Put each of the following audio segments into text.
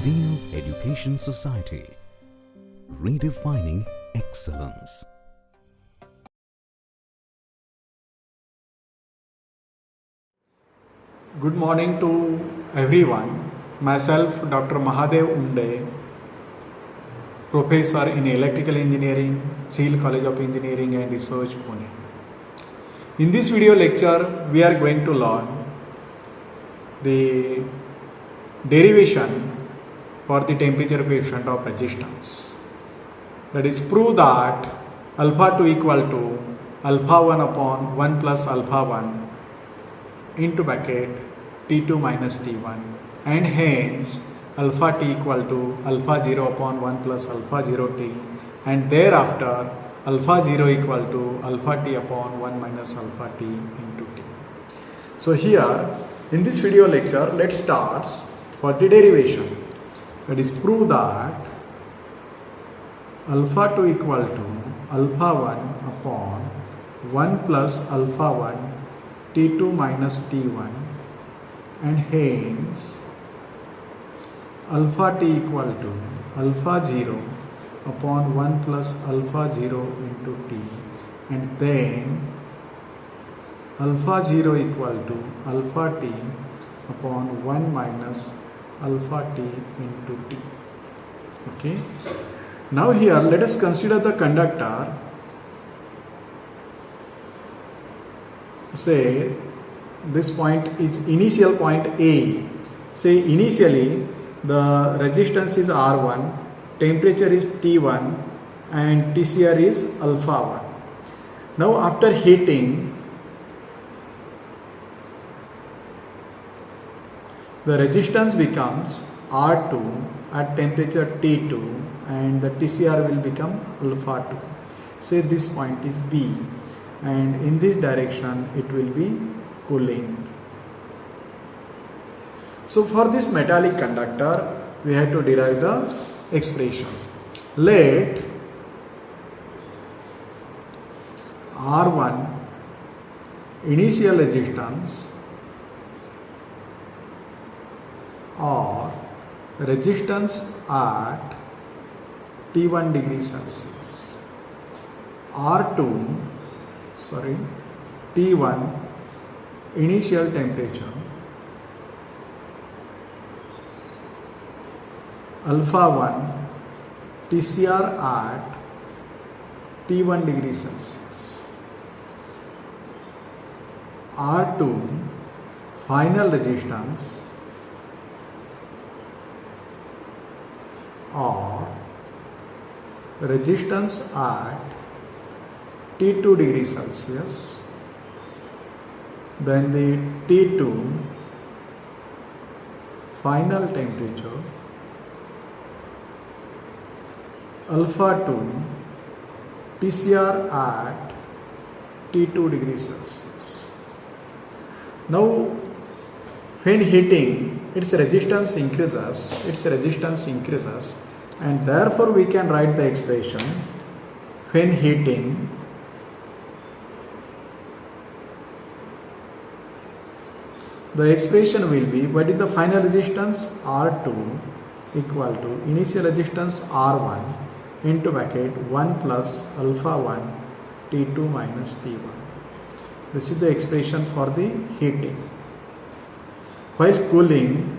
Zeal Education Society, redefining excellence. Good morning to everyone. Myself, Dr. Mahadev Unde, Professor in Electrical Engineering, Zeal College of Engineering and Research, Pune. In this video lecture, we are going to learn the derivation for the temperature coefficient of resistance. That is, prove that alpha 2 equal to alpha 1 upon 1 plus alpha 1 into bracket T2 minus T1, and hence alpha t equal to alpha 0 upon 1 plus alpha 0 t, and thereafter alpha 0 equal to alpha t upon 1 minus alpha t into t. So here in this video lecture, let's start for the derivation. That is, prove that alpha 2 equal to alpha 1 upon 1 plus alpha 1 T2 minus T1, and hence alpha t equal to alpha 0 upon 1 plus alpha 0 into t, and then alpha 0 equal to alpha t upon 1 minus alpha t into t. Okay. Now here let us consider the conductor. Say this point is initial point A. Say initially the resistance is R1, temperature is T1 and TCR is alpha 1. Now after heating, the resistance becomes R2 at temperature T2 and the TCR will become alpha 2. Say this point is B, and in this direction it will be cooling. So for this metallic conductor we have to derive the expression. Let R1 initial resistance or resistance at T1 degree Celsius, T1 initial temperature, alpha 1 TCR at T1 degree Celsius, R2 final resistance or resistance at T2 degree Celsius, then the T2 final temperature, alpha 2 TCR at T2 degree Celsius. Now when heating, its resistance increases, and therefore we can write the expression when heating the expression will be, what is the final resistance? R2 equal to initial resistance R1 into bracket 1 plus alpha 1 T2 minus T1. This is the expression for the heating. While cooling,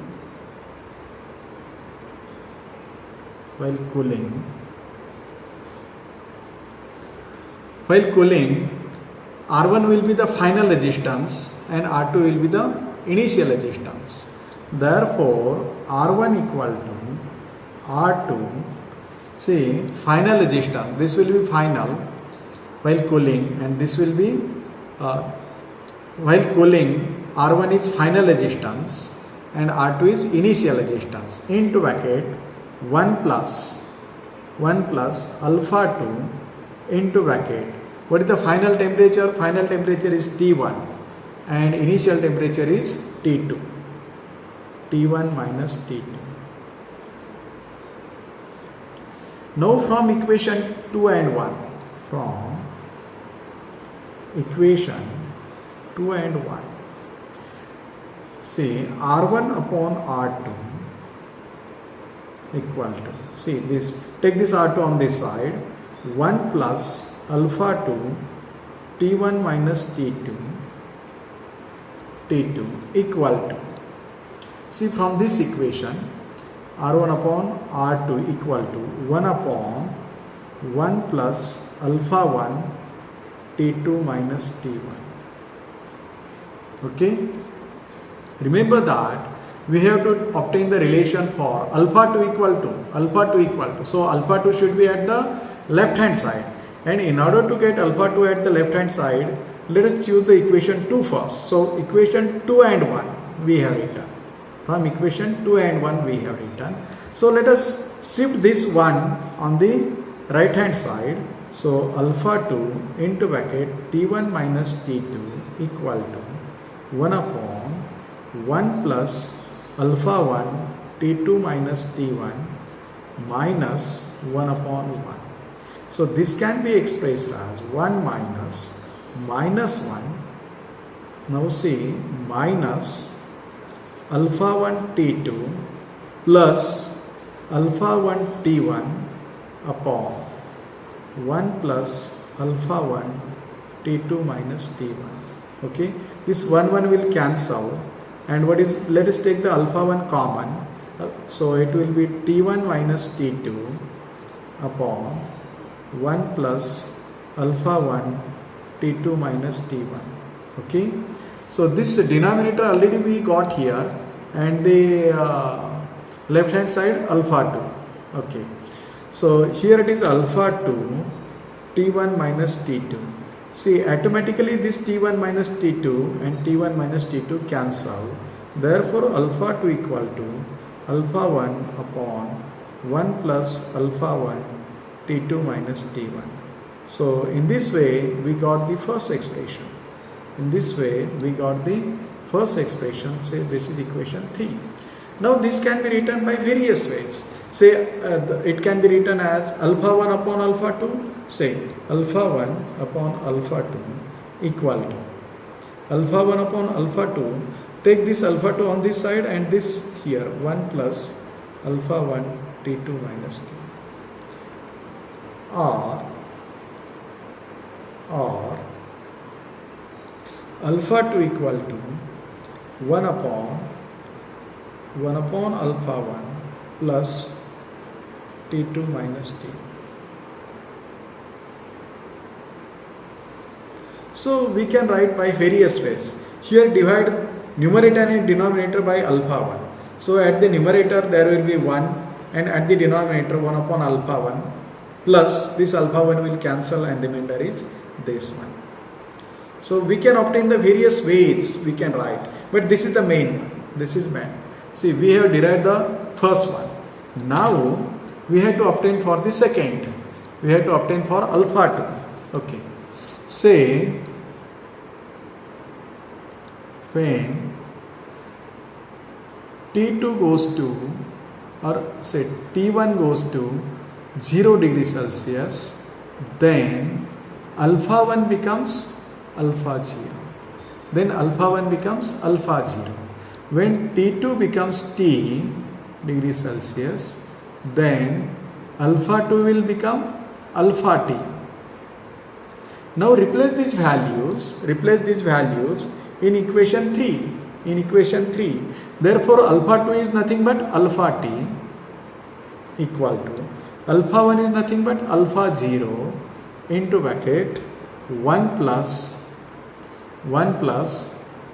R1 will be the final resistance and R2 will be the initial resistance. Therefore, R1 equal to R2, say final resistance, this will be final while cooling, and this will be while cooling R1 is final resistance and R2 is initial resistance, into bracket 1 plus alpha 2 into bracket, what is the final temperature? Final temperature is T1 and initial temperature is T2, T1 minus T2. Now from equation 2 and 1, equation 2 and 1. See, R1 upon R2 equal to, see this, take this R2 on this side, 1 plus alpha 2 T1 minus T2 equal to, see from this equation, R1 upon R2 equal to 1 upon 1 plus alpha 1 T2 minus T1. Okay, remember that we have to obtain the relation for alpha 2 equal to, so alpha 2 should be at the left hand side, and in order to get alpha 2 at the left hand side, let us choose the equation 2 first. So equation 2 and 1 we have written, from equation 2 and 1 we have written. So let us shift this 1 on the right hand side, so alpha 2 into bracket T1 minus T2 equal to 1 upon 1 plus alpha 1 T2 minus T1 minus 1 upon 1. So this can be expressed as 1 minus 1. Now see, minus alpha 1 T2 plus alpha 1 T1 upon 1 plus alpha 1 T2 minus T1. Okay, this 1 will cancel, and what is, let us take the alpha 1 common, so it will be T1 minus T2 upon 1 plus alpha 1 T2 minus T1. Okay, so this denominator already we got here, and the left hand side alpha 2. Okay, so here it is alpha 2 T1 minus T2. See, automatically this T1 minus T2 and T1 minus T2 cancel. Therefore, alpha 2 equal to alpha 1 upon 1 plus alpha 1 T2 minus T1. So, in this way, we got the first expression. Say this is equation 3. Now, this can be written by various ways. Say, it can be written as alpha 1 upon alpha 2. Say, alpha 1 upon alpha 2 equal to alpha 1 upon alpha 2. Take this alpha 2 on this side and this here, 1 plus alpha 1 T2 minus T. Or alpha 2 equal to 1 upon alpha 1 plus T2 minus T. So we can write by various ways. Here divide numerator and denominator by alpha 1. So at the numerator there will be 1, and at the denominator 1 upon alpha 1 plus this alpha 1 will cancel, and remainder is this one. So we can obtain the various ways we can write, but this is the main one. This is main. See, we have derived the first one. Now we have to obtain for the second. We have to obtain for alpha 2. Okay. Say when T2 goes to, or say T1 goes to 0 degree Celsius, then alpha 1 becomes alpha 0. Then alpha 1 becomes alpha 0. When T2 becomes T degree Celsius, then alpha 2 will become alpha T. Now replace these values in equation 3. Therefore, alpha 2 is nothing but alpha T equal to alpha 1 is nothing but alpha 0 into bracket 1 plus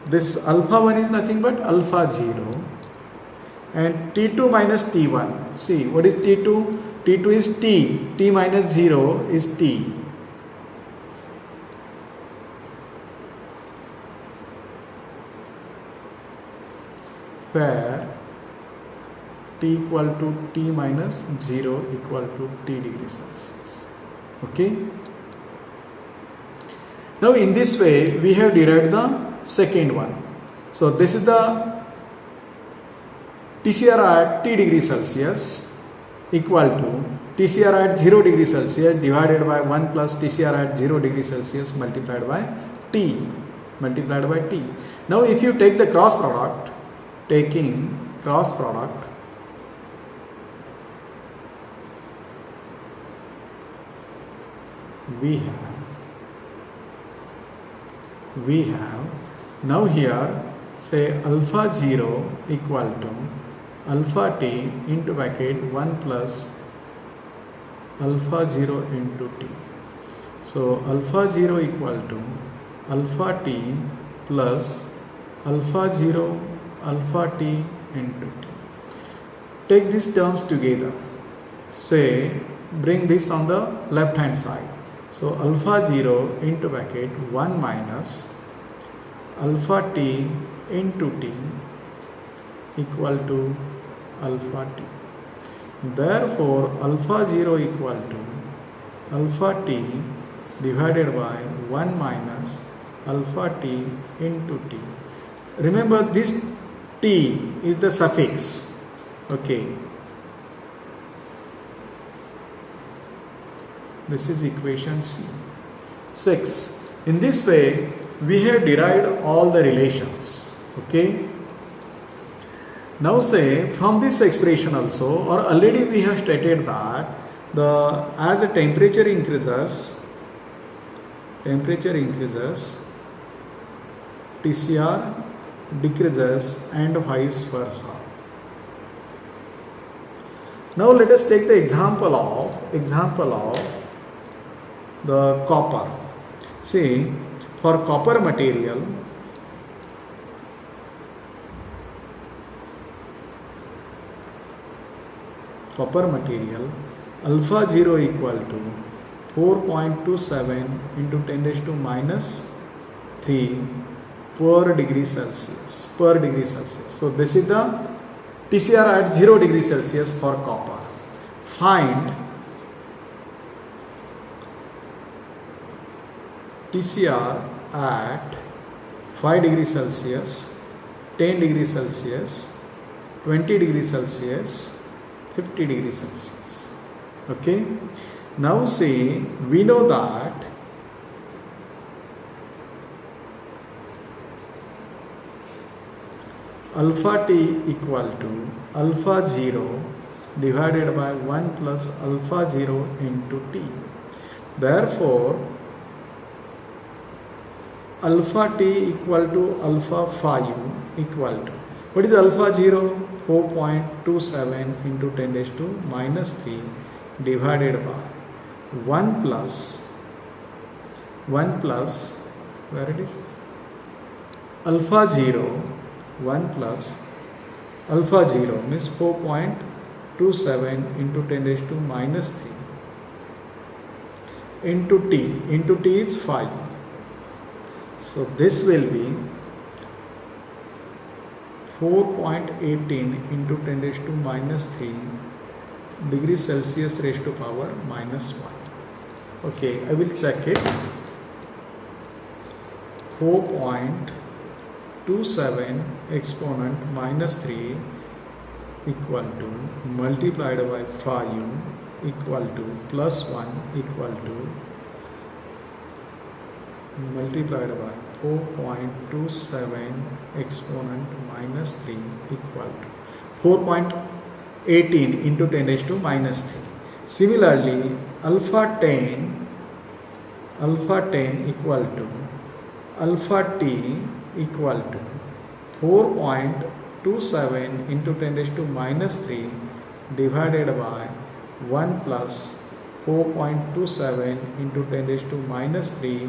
this alpha 1 is nothing but alpha 0 and T2 minus T1. See, what is T2? T2 is T minus 0 is T. Where T equal to T minus 0 equal to T degree Celsius. Okay. Now in this way we have derived the second one. So this is the TCR at T degree Celsius equal to TCR at 0 degree Celsius divided by 1 plus TCR at 0 degree Celsius multiplied by T. Now if you take the cross product, we have now here say alpha 0 equal to alpha t into bracket 1 plus alpha 0 into t. So alpha 0 equal to alpha t plus alpha 0 alpha t into t. Take these terms together. Say bring this on the left hand side. So alpha 0 into bracket 1 minus alpha t into t equal to alpha t. Therefore alpha 0 equal to alpha t divided by 1 minus alpha t into t. Remember this t is the suffix. Okay. This is equation C. 6. In this way, we have derived all the relations. Okay. Now say from this expression also, or already we have stated that as the temperature increases, TCR decreases and vice versa. Now let us take the example of the copper. See, for copper material, alpha 0 equal to 4.27 into 10 raised to minus 3 per degree Celsius. So this is the TCR at 0 degree Celsius for copper. Find TCR at 5 degree Celsius, 10 degree Celsius, 20 degree Celsius, 50 degree Celsius. Okay. Now see, we know that alpha t equal to alpha 0 divided by 1 plus alpha 0 into t. Therefore, alpha t equal to alpha 5 equal to, what is alpha 0? 4.27 into 10 raised to minus 3 divided by 1 plus, where it is? Alpha 0, 1 plus alpha 0 means 4.27 into 10 raised to minus 3 into t is 5. So this will be 4.18 into 10 raised to minus 3 degrees Celsius raised to power minus 1. Okay, I will check it. 4.27 exponent minus 3 equal to multiplied by 5 equal to plus 1 equal to multiplied by 4.27 exponent minus 3 equal to 4.18 into 10 raised to minus 3. Similarly, alpha 10 equal to alpha t equal to 4.27 into 10 raised to minus 3 divided by 1 plus 4.27 into 10 raised to minus 3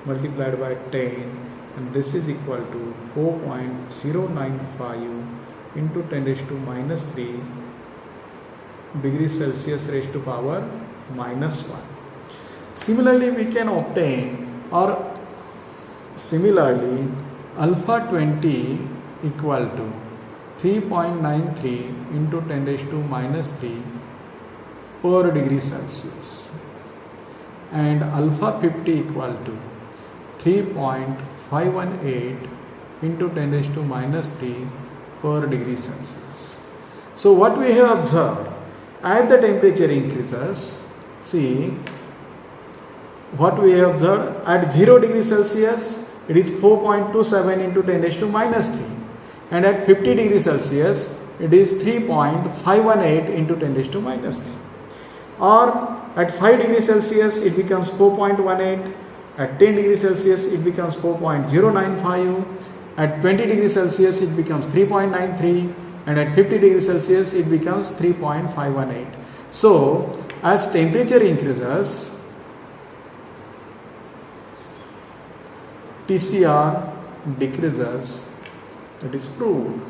multiplied by 10, and this is equal to 4.095 into 10 raised to minus 3 degrees Celsius raised to power minus 1. Similarly, we can obtain, or similarly, alpha 20 equal to 3.93 into 10 raised to minus 3 per degree Celsius, and alpha 50 equal to 3.518 into 10 raised to minus 3 per degree Celsius. So what we have observed, as the temperature increases, see what we have observed at 0 degree Celsius, it is 4.27 into 10 raised to minus 3, and at 50 degree Celsius, it is 3.518 into 10 raised to minus 3. Or At 5 degrees Celsius it becomes 4.18. At 10 degrees Celsius it becomes 4.095. At 20 degrees Celsius it becomes 3.93, and at 50 degrees Celsius it becomes 3.518. So as temperature increases, TCR decreases. That is proved.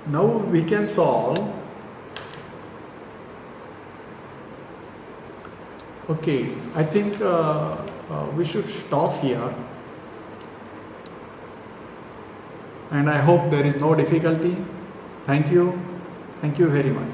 Now we can solve. Okay, I think we should stop here, and I hope there is no difficulty. Thank you very much.